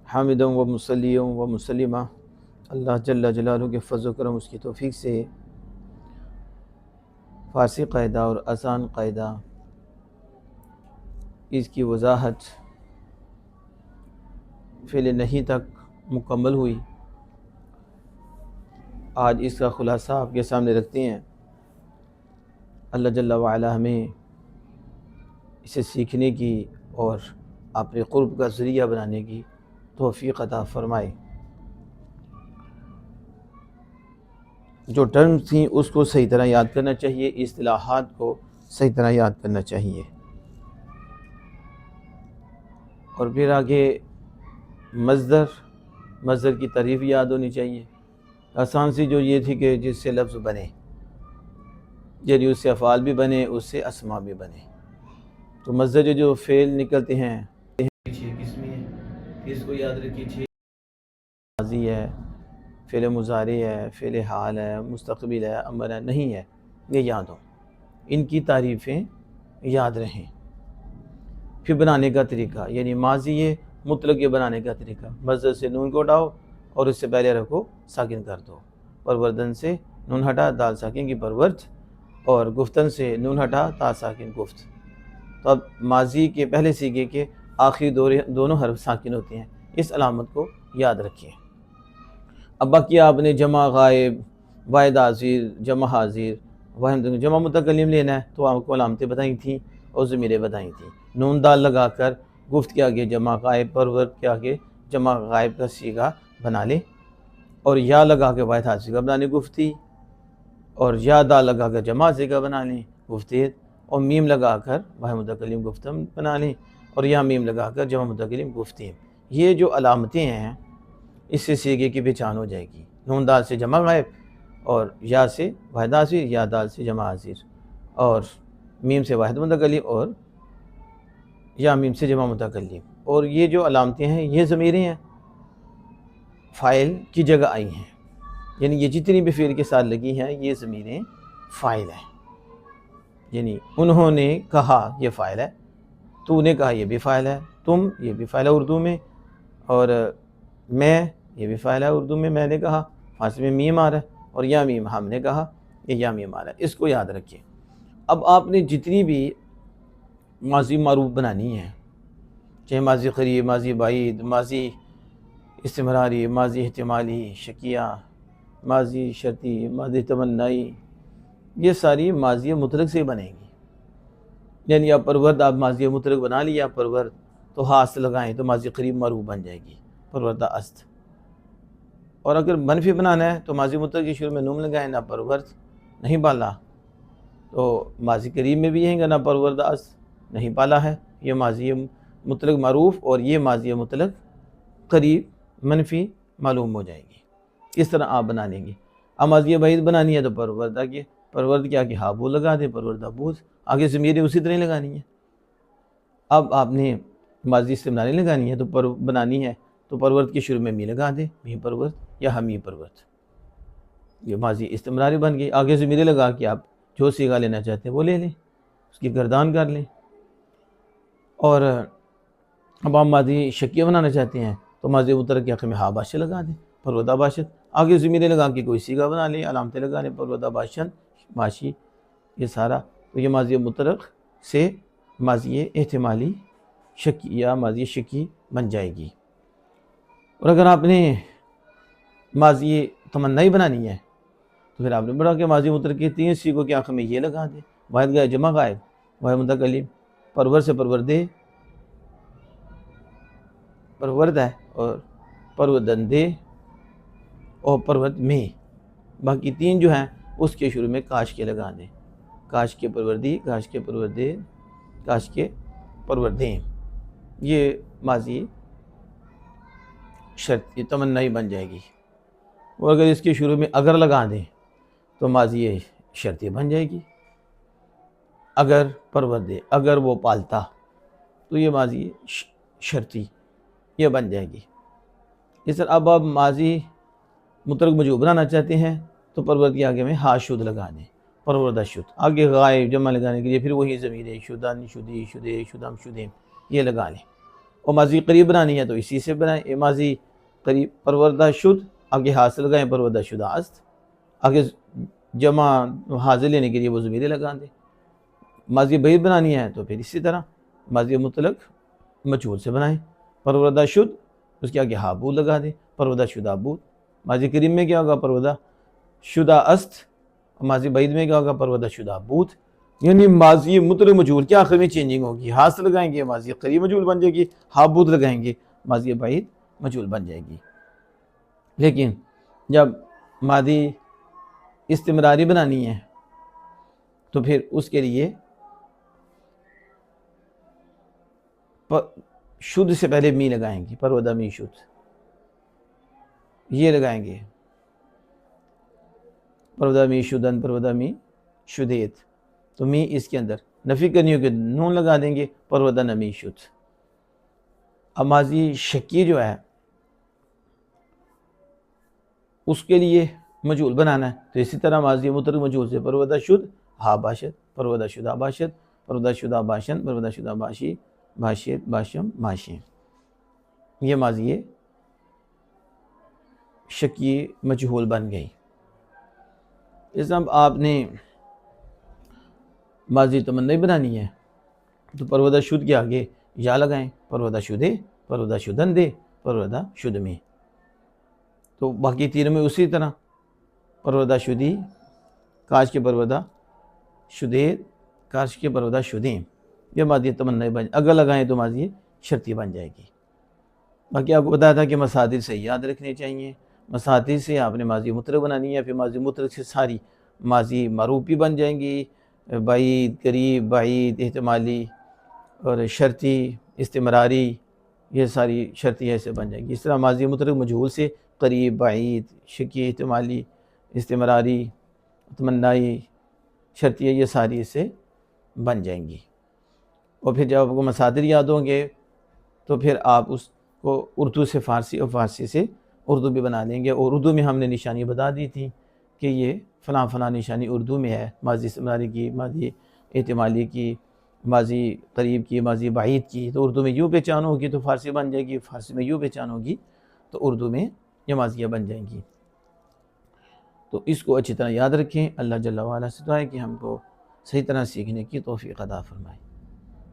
حامدوں و مسلیوں و مسلمہ اللہ جل جلالہ کے فضل و کرم اس کی توفیق سے فارسی قاعدہ اور آسان قاعدہ اس کی وضاحت فعل نہیں تک مکمل ہوئی۔ آج اس کا خلاصہ آپ کے سامنے رکھتے ہیں۔ اللہ جل وعلا ہمیں اسے سیکھنے کی اور اپنے قرب کا ذریعہ بنانے کی توفیق عطا فرمائے۔ جو ٹرمز تھیں اس کو صحیح طرح یاد کرنا چاہیے، اصطلاحات کو صحیح طرح یاد کرنا چاہیے، اور پھر آگے مصدر کی تعریف یاد ہونی چاہیے۔ آسان سی جو یہ تھی کہ جس سے لفظ بنے، یعنی اس سے افعال بھی بنے، اس سے اسماء بھی بنے۔ تو مصدر جو فعل نکلتے ہیں چھ قسمیں ہیں، اس کو یاد رکھیے۔ چھ ماضی ہے، فعل مضارع ہے، فعل حال ہے، مستقبل ہے، امر ہے، نہیں ہے، یہ یاد ہو، ان کی تعریفیں یاد رہیں۔ پھر بنانے کا طریقہ، یعنی ماضی ہے مطلق یہ بنانے کا طریقہ، مصدر سے نون کو اٹھاؤ اور اس سے پہلے رکھو ساکن کر دو، پروردن سے نون ہٹا دال ساکن کی پرورت، اور گفتن سے نون ہٹا تا ساکن گفت۔ تو اب ماضی کے پہلے سیگے کے آخری دونوں حرف ساکن ہوتے ہیں، اس علامت کو یاد رکھیں۔ اب باقی آپ نے جمع غائب، واحد حاضر، جمع حاضر، جمع متکلم لینا ہے تو آپ کو علامتیں بتائی تھیں اور ضمیریں بتائی تھیں۔ نون دال لگا کر گفت کے آگے جمع غائب، پرورت کے آگے جمع غائب کا سیگا بنا لیں، اور یا لگا کے واحد حاضر کا بنا لیں گفتی، اور یا دال لگا کر جمع حاضر کا بنا لیں گفتید، اور میم لگا کر واحد متکلم گفتم بنا لیں، اور یا میم لگا کر جمع متکلم گفتیم۔ یہ جو علامتیں ہیں اس سے سیگے کی پہچان ہو جائے گی۔ نون دال سے جمع غائب، اور یا سے واحد حاضر، یا دال سے جمع حاضر، اور میم سے واحد متکلم، اور یا میم سے جمع متکلم۔ اور یہ جو علامتیں ہیں یہ ضمیریں ہیں، فاعل کی جگہ آئی ہیں، یعنی یہ جتنی بھی فعل کے ساتھ لگی ہیں یہ ضمیریں فاعل ہیں۔ یعنی انہوں نے کہا یہ فاعل ہے، تو نے کہا یہ بھی فاعل ہے، تم یہ بھی فاعل ہے اردو میں، اور میں یہ بھی فاعل ہے اردو میں، میں نے کہا، فارسی میں میم آ رہا ہے، اور یا میم ہم نے کہا، یہ یا میم آ رہا ہے، اس کو یاد رکھیں۔ اب آپ نے جتنی بھی ماضی معروف بنانی ہے، چاہے ماضی قریب، ماضی بعید، ماضی استمراری، ماضی احتمالی، شکیہ، ماضی شرطی، ماضی تمنائی، یہ ساری ماضی مطلق سے بنیں گی۔ یعنی آپ پرورد، آپ ماضی مطلق بنا لیا پرورد، تو ہاتھ لگائیں تو ماضی قریب معروف بن جائے گی پروردہ است۔ اور اگر منفی بنانا ہے تو ماضی مطلق کے شروع میں نون لگائیں، نہ پرورد نہیں پالا، تو ماضی قریب میں بھی یہیں گا نہ پروردہ است نہیں پالا ہے، یہ ماضی مطلق معروف اور یہ ماضی مطلق قریب منفی معلوم ہو جائے گی۔ اس طرح آپ بنا لیں گے۔ اب ماضی بعید بنانی ہے تو پروردہ کے پرورد کیا کہ ہابو لگا دیں، پروردہ بوز، آگے ضمیریں اسی طرح لگانی ہے۔ اب آپ نے ماضی استمراری لگانی ہے تو بنانی ہے تو پرورد کے شروع میں می لگا دیں، می پرورد یا ہمی پرورد، یہ ماضی استمراری بن گئی۔ آگے ضمیریں لگا کے آپ جو سیگا لینا چاہتے ہیں وہ لے لیں، اس کی گردان کر لیں۔ اور اب آپ ماضی شکیہ بنانا چاہتے ہیں تو ماضی مطلق کے آخر میں ہا باشد لگا دیں، پروردہ باشد، آگے ضمیریں لگا کے کوئی سیگا بنا لیں، علامتیں لگا لیں، پروردہ باشد، ماشی، یہ سارا۔ تو یہ ماضی مطلق سے ماضی احتمالی شکی یا ماضی شکی بن جائے گی۔ اور اگر آپ نے ماضی تمنائی بنانی ہے تو پھر آپ نے بڑھا کہ ماضی مطلق کے تین سیگوں کے آخر میں یہ لگا دیں، واحد غائب، جمع غائب، واحد متکلم، پرور سے پروردے، پرورد ہے، اور پروردندے، اور پرورد میں، باقی تین جو ہیں اس کے شروع میں کاش کے لگا دیں، کاش کے پروردی، کاش کے پروردے، کاش کے پروردیں، یہ ماضی شرطی تمنائی بن جائے گی۔ اور اگر اس کے شروع میں اگر لگا دیں تو ماضی شرطی بن جائے گی، اگر پروردے، اگر وہ پالتا، تو یہ ماضی شرطی یہ بن جائے گی۔ اس طرح اب آپ ماضی مطلق مجھول بنانا چاہتے ہیں تو پرورد کے آگے میں ہا شد لگا دیں، پروردہ شد، آگے غائب جمع لگانے کے لیے پھر وہی ضمیر شدن، شدی، شدے، شدم، شدیم یہ لگا لیں، اور ماضی قریب بنانی ہے تو اسی سے بنائیں، اے ماضی قریب پروردہ شد، آگے حاصل لگائیں پروردہ شدہ است، آگے جمع حاضر لینے کے لیے وہ ضمیریں لگا دیں۔ ماضی بعید بنانی ہے تو پھر اسی طرح ماضی مطلق مجہول سے بنائیں، پروردہ شد اس کے آگے ہا بود لگا دیں، پروردہ شدہ بود۔ ماضی کریم میں کیا ہوگا؟ پروردہ شدہ است، ماضی بعید میں کیا ہوگا؟ پروردہ شدہ بود۔ یعنی ماضی مطلق مجہول کے آخر میں چینجنگ ہوگی، ہا سے لگائیں گے ماضی قریب مجہول بن جائے گی، ہا بود لگائیں گے ماضی بعید مجہول بن جائے گی۔ لیکن جب ماضی استمراری بنانی ہے تو پھر اس کے لیے شد سے پہلے می لگائیں گے، پروردہ می شد، یہ لگائیں گے، پروردہ می شدن، پروردہ می شدیت، تو می اس کے اندر نفی کرنی ہوگی نون لگا دیں گے، پروردہ نمی شد۔ اب ماضی شکی جو ہے اس کے لیے مجہول بنانا ہے تو اسی طرح ماضی مطلق مجہول سے پروردہ شد ہا باشد، پروردہ شدہ باشد، پروردہ شدہ باشند، پروردہ شدہ باشی، باشیت، باشم، ماشین، یہ ماضی شکی مجہول بن گئی۔ اس اب آپ نے ماضی تمنی بنانی ہے تو پروردہ شد کے آگے یا لگائیں، پروردہ شدے، پروردہ شدن دے، پروردہ شد میں، تو باقی تینوں میں اسی طرح پروردہ شدی، کاش کے پروردہ شدے، کاش کے پروردہ شدیم، یہ ماضی تمنی بن، اگر لگائیں تو ماضی شرطی بن جائے گی۔ باقی آپ کو بتایا تھا کہ مصادر سے یاد رکھنے چاہیے، مصادر سے آپ نے ماضی مطلق بنانی ہے، پھر ماضی مطلق سے ساری ماضی معروف بھی بن جائیں گی، بعید، قریب، بعید، احتمالی اور شرطی، استمراری، یہ ساری شرطی ایسے بن جائیں گی۔ اس طرح ماضی مطلق مجہول سے قریب، بعید، شکی، احتمالی، استمراری، تمنائی، شرطیہ، یہ ساری اس سے بن جائیں گی۔ اور پھر جب آپ کو مصادر یاد ہوں گے تو پھر آپ اس کو اردو سے فارسی اور فارسی سے اردو بھی بنا لیں گے، اور اردو میں ہم نے نشانی بتا دی تھی کہ یہ فلاں فلاں نشانی اردو میں ہے، ماضی استمراری کی، ماضی احتمالی کی، ماضی قریب کی، ماضی بعید کی، تو اردو میں یوں پہچان ہوگی تو فارسی بن جائے گی، فارسی میں یوں پہچان ہوگی تو اردو میں یہ ماضیاں بن جائیں گی۔ تو اس کو اچھی طرح یاد رکھیں۔ اللہ جل وعلا سے دعا ہے کہ ہم کو صحیح طرح سیکھنے کی توفیق عطا فرمائے۔